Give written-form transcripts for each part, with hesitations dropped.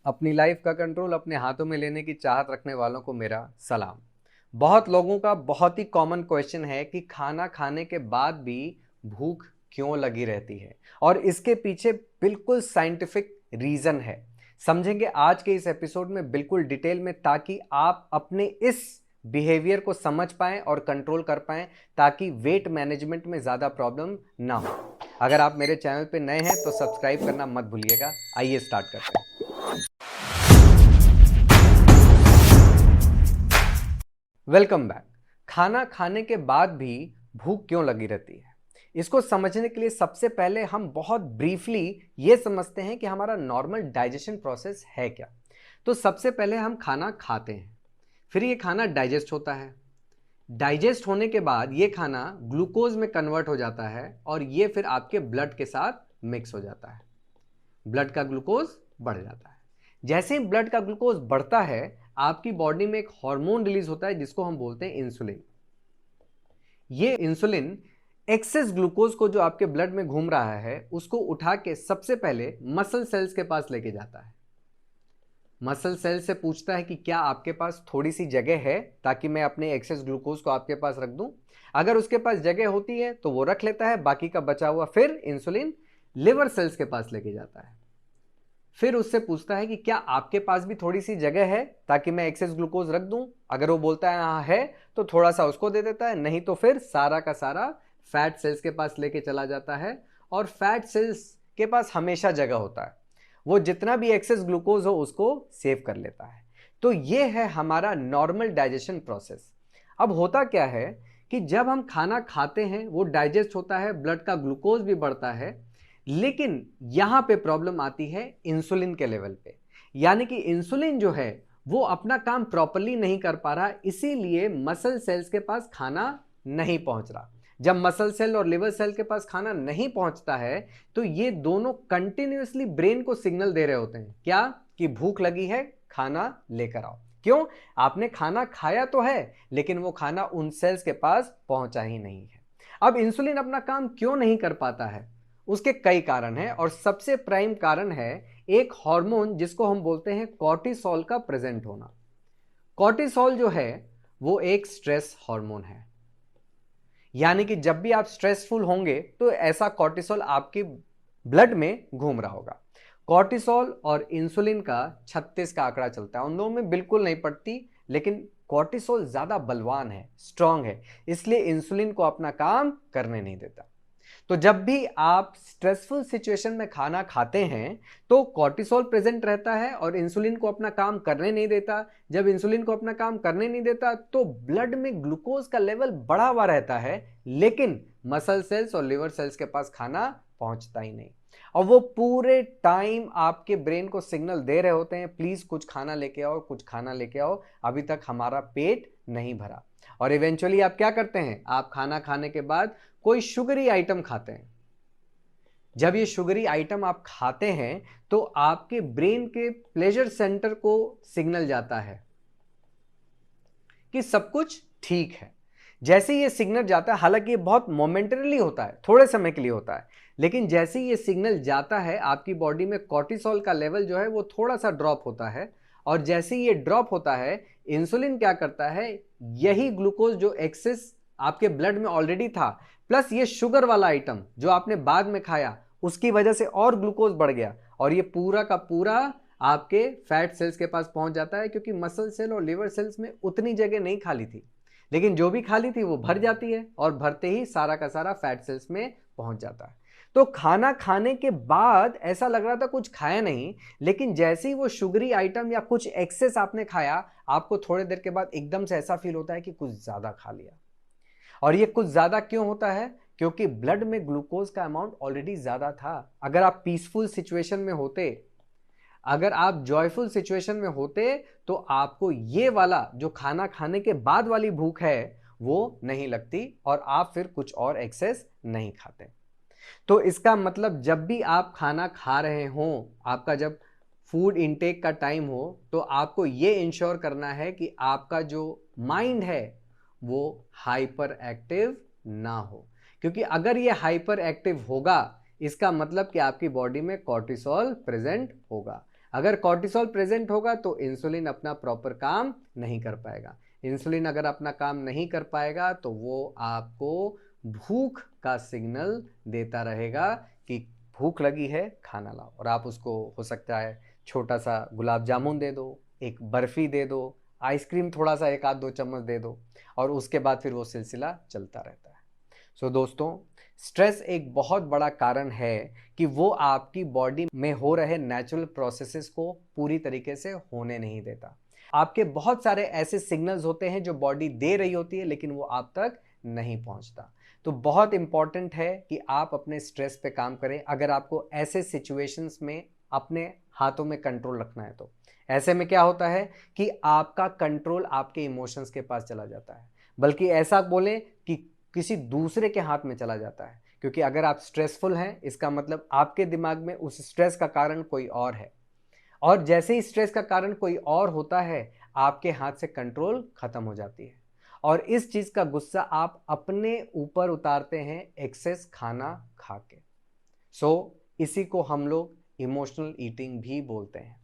अपनी लाइफ का कंट्रोल अपने हाथों में लेने की चाहत रखने वालों को मेरा सलाम। बहुत लोगों का बहुत ही कॉमन क्वेश्चन है कि खाना खाने के बाद भी भूख क्यों लगी रहती है और इसके पीछे बिल्कुल साइंटिफिक रीजन है। समझेंगे आज के इस एपिसोड में बिल्कुल डिटेल में, ताकि आप अपने इस बिहेवियर को समझ पाएं और कंट्रोल कर पाएं, ताकि वेट मैनेजमेंट में ज़्यादा प्रॉब्लम ना हो। अगर आप मेरे चैनल पे नए हैं तो सब्सक्राइब करना मत भूलिएगा। आइए स्टार्ट करते हैं। Welcome back. खाना खाने के बाद भी भूख क्यों लगी रहती है, इसको समझने के लिए सबसे पहले हम बहुत ब्रीफली ये समझते हैं कि हमारा नॉर्मल डाइजेशन प्रोसेस है क्या। तो सबसे पहले हम खाना खाते हैं, फिर ये खाना डाइजेस्ट होता है। डाइजेस्ट होने के बाद ये खाना ग्लूकोज में कन्वर्ट हो जाता है और ये फिर आपके ब्लड के साथ मिक्स हो जाता है। ब्लड का ग्लूकोज बढ़ जाता है। जैसे ही ब्लड का ग्लूकोज बढ़ता है, आपकी बॉडी में एक हार्मोन रिलीज होता है जिसको हम बोलते हैं इंसुलिन। ये इंसुलिन एक्सेस ग्लूकोज को जो आपके ब्लड में घूम रहा है उसको उठा के सबसे पहले मसल सेल्स के पास लेके जाता है। मसल सेल से पूछता है कि क्या आपके पास थोड़ी सी जगह है ताकि मैं अपने एक्सेस ग्लूकोज को आपके पास रख दूं। अगर उसके पास जगह होती है तो वो रख लेता है, बाकी का बचा हुआ फिर इंसुलिन लिवर सेल्स के पास लेके जाता है। फिर उससे पूछता है कि क्या आपके पास भी थोड़ी सी जगह है ताकि मैं एक्सेस ग्लूकोज रख दूं। अगर वो बोलता है हाँ है, तो थोड़ा सा उसको दे देता है, नहीं तो फिर सारा का सारा फैट सेल्स के पास लेके चला जाता है। और फैट सेल्स के पास हमेशा जगह होता है, वो जितना भी एक्सेस ग्लूकोज हो उसको सेव कर लेता है। तो ये है हमारा नॉर्मल डाइजेशन प्रोसेस। अब होता क्या है कि जब हम खाना खाते हैं वो डाइजेस्ट होता है, ब्लड का ग्लूकोज भी बढ़ता है, लेकिन यहां पे प्रॉब्लम आती है इंसुलिन के लेवल पे। यानी कि इंसुलिन जो है वो अपना काम प्रॉपरली नहीं कर पा रहा, इसीलिए मसल सेल्स के पास खाना नहीं पहुंच रहा। जब मसल सेल और लिवर सेल के पास खाना नहीं पहुंचता है तो ये दोनों कंटिन्यूअसली ब्रेन को सिग्नल दे रहे होते हैं, क्या कि भूख लगी है, खाना लेकर आओ। क्यों? आपने खाना खाया तो है, लेकिन वो खाना उन सेल्स के पास पहुंचा ही नहीं है। अब इंसुलिन अपना काम क्यों नहीं कर पाता है, उसके कई कारण हैं और सबसे प्राइम कारण है एक हार्मोन जिसको हम बोलते हैं कॉर्टिसोल का प्रेजेंट होना। कॉर्टिसोल जो है वो एक स्ट्रेस हार्मोन है। यानी कि जब भी आप स्ट्रेसफुल होंगे तो ऐसा कॉर्टिसोल आपके ब्लड में घूम रहा होगा। कॉर्टिसोल और इंसुलिन का 36 का आंकड़ा चलता है, उन दोनों में बिल्कुल नहीं पड़ती, लेकिन कॉर्टिसोल ज्यादा बलवान है, स्ट्रांग है, इसलिए इंसुलिन को अपना काम करने नहीं देता। तो जब भी आप स्ट्रेसफुल सिचुएशन में खाना खाते हैं तो कॉर्टिसोल प्रेजेंट रहता है और इंसुलिन को अपना काम करने नहीं देता। जब इंसुलिन को अपना काम करने नहीं देता तो ब्लड में ग्लूकोज का लेवल बढ़ा हुआ रहता है, लेकिन मसल सेल्स और लिवर सेल्स के पास खाना पहुंचता ही नहीं। और वो पूरे टाइम आपके ब्रेन को सिग्नल दे रहे होते हैं, प्लीज कुछ खाना लेके आओ, कुछ खाना लेके आओ, अभी तक हमारा पेट नहीं भरा। और इवेंचुअली आप क्या करते हैं, आप खाना खाने के बाद कोई शुगरी आइटम खाते हैं। जब ये शुगरी आइटम आप खाते हैं तो आपके ब्रेन के प्लेजर सेंटर को सिग्नल जाता है कि सब कुछ ठीक है। जैसे ये सिग्नल जाता है, हालांकि ये बहुत मोमेंटरीली होता है, थोड़े समय के लिए होता है, लेकिन जैसे ये सिग्नल जाता है आपकी बॉडी में कॉर्टिसोल का लेवल जो है वो थोड़ा सा ड्रॉप होता है। और जैसे ये ड्रॉप होता है, इंसुलिन क्या करता है, यही ग्लूकोज जो एक्सेस आपके ब्लड में ऑलरेडी था, प्लस ये शुगर वाला आइटम जो आपने बाद में खाया, उसकी वजह से और ग्लूकोज बढ़ गया और ये पूरा का पूरा आपके फैट सेल्स के पास पहुंच जाता है, क्योंकि मसल सेल और लिवर सेल्स में उतनी जगह नहीं खाली थी, लेकिन जो भी खाली थी वो भर जाती है और भरते ही सारा का सारा फैट सेल्स में पहुंच जाता है। तो खाना खाने के बाद ऐसा लग रहा था कुछ खाया नहीं, लेकिन जैसे ही वो शुगरी आइटम या कुछ एक्सेस आपने खाया, आपको थोड़ी देर के बाद एकदम से ऐसा फील होता है कि कुछ ज्यादा खा लिया। और ये कुछ ज्यादा क्यों होता है? क्योंकि ब्लड में ग्लूकोज का अमाउंट ऑलरेडी ज्यादा था। अगर आप पीसफुल सिचुएशन में होते, अगर आप जॉयफुल सिचुएशन में होते, तो आपको ये वाला जो खाना खाने के बाद वाली भूख है वो नहीं लगती और आप फिर कुछ और एक्सेस नहीं खाते। तो इसका मतलब जब भी आप खाना खा रहे हो, आपका जब फूड इनटेक का टाइम हो, तो आपको ये इंश्योर करना है कि आपका जो माइंड है वो हाइपर एक्टिव ना हो। क्योंकि अगर ये हाइपर एक्टिव होगा, इसका मतलब कि आपकी बॉडी में कॉर्टिसोल प्रेजेंट होगा। अगर कॉर्टिसोल प्रेजेंट होगा तो इंसुलिन अपना प्रॉपर काम नहीं कर पाएगा। इंसुलिन अगर अपना काम नहीं कर पाएगा तो वो आपको भूख का सिग्नल देता रहेगा कि भूख लगी है, खाना लाओ। और आप उसको हो सकता है छोटा सा गुलाब जामुन दे दो, एक बर्फी दे दो, आइसक्रीम थोड़ा सा 1-2 चम्मच दे दो, और उसके बाद फिर वो सिलसिला चलता रहता है। सो दोस्तों, स्ट्रेस एक बहुत बड़ा कारण है कि वो आपकी बॉडी में हो रहे नेचुरल प्रोसेसेस को पूरी तरीके से होने नहीं देता। आपके बहुत सारे ऐसे सिग्नल्स होते हैं जो बॉडी दे रही होती है लेकिन वो आप तक नहीं पहुंचता। तो बहुत इंपॉर्टेंट है कि आप अपने स्ट्रेस पे काम करें अगर आपको ऐसे सिचुएशंस में अपने हाथों में कंट्रोल रखना है। तो ऐसे में क्या होता है कि आपका कंट्रोल आपके इमोशंस के पास चला जाता है, बल्कि ऐसा बोलें कि किसी दूसरे के हाथ में चला जाता है। क्योंकि अगर आप स्ट्रेसफुल हैं, इसका मतलब आपके दिमाग में उस स्ट्रेस का कारण कोई और है, और जैसे ही स्ट्रेस का कारण कोई और होता है आपके हाथ से कंट्रोल खत्म हो जाती है, और इस चीज का गुस्सा आप अपने ऊपर उतारते हैं एक्सेस खाना खा के। इसी को हम लोग इमोशनल ईटिंग भी बोलते हैं।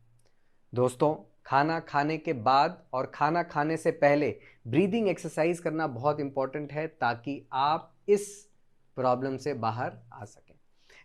दोस्तों, खाना खाने के बाद और खाना खाने से पहले ब्रीदिंग एक्सरसाइज करना बहुत इंपॉर्टेंट है ताकि आप इस प्रॉब्लम से बाहर आ सकें।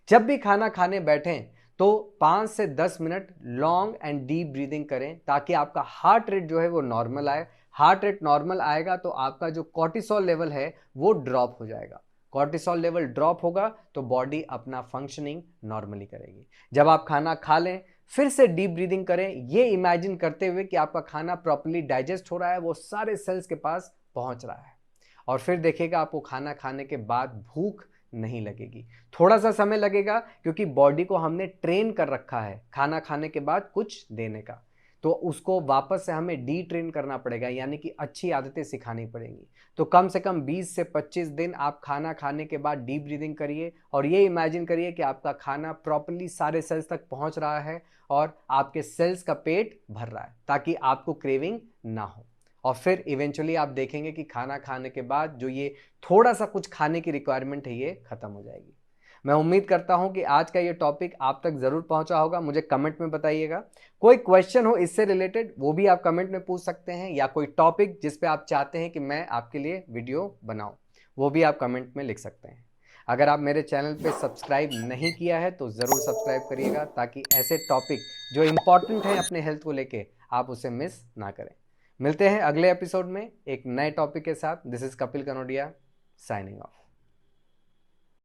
जब भी खाना खाने बैठें तो 5 से 10 minute long and deep breathing करें ताकि आपका हार्ट रेट जो है वो नॉर्मल आए। हार्ट रेट नॉर्मल आएगा तो आपका जो कॉर्टिसोल लेवल है वो ड्रॉप हो जाएगा। कॉर्टिसोल लेवल ड्रॉप होगा तो बॉडी अपना फंक्शनिंग नॉर्मली करेगी। जब आप खाना खा लें फिर से डीप ब्रीदिंग करें, ये इमेजिन करते हुए कि आपका खाना प्रॉपर्ली डाइजेस्ट हो रहा है, वो सारे सेल्स के पास पहुंच रहा है, और फिर देखिएगा आपको खाना खाने के बाद भूख नहीं लगेगी। थोड़ा सा समय लगेगा क्योंकि बॉडी को हमने ट्रेन कर रखा है खाना खाने के बाद कुछ देने का, तो उसको वापस से हमें डी ट्रेन करना पड़ेगा, यानी कि अच्छी आदतें सिखानी पड़ेंगी। तो कम से कम 20 से 25 दिन आप खाना खाने के बाद डीप ब्रीदिंग करिए और ये इमेजिन करिए कि आपका खाना प्रॉपर्ली सारे सेल्स तक पहुंच रहा है और आपके सेल्स का पेट भर रहा है ताकि आपको क्रेविंग ना हो। और फिर इवेंचुअली आप देखेंगे कि खाना खाने के बाद जो ये थोड़ा सा कुछ खाने की रिक्वायरमेंट है ये खत्म हो जाएगी। मैं उम्मीद करता हूं कि आज का ये टॉपिक आप तक जरूर पहुंचा होगा। मुझे कमेंट में बताइएगा। कोई क्वेश्चन हो इससे रिलेटेड वो भी आप कमेंट में पूछ सकते हैं, या कोई टॉपिक जिस पे आप चाहते हैं कि मैं आपके लिए वीडियो बनाऊं वो भी आप कमेंट में लिख सकते हैं। अगर आप मेरे चैनल पे सब्सक्राइब नहीं किया है तो ज़रूर सब्सक्राइब करिएगा ताकि ऐसे टॉपिक जो इम्पॉर्टेंट हैं अपने हेल्थ को लेके आप उसे मिस ना करें। मिलते हैं अगले एपिसोड में एक नए टॉपिक के साथ। This is Kapil Kanodia signing off.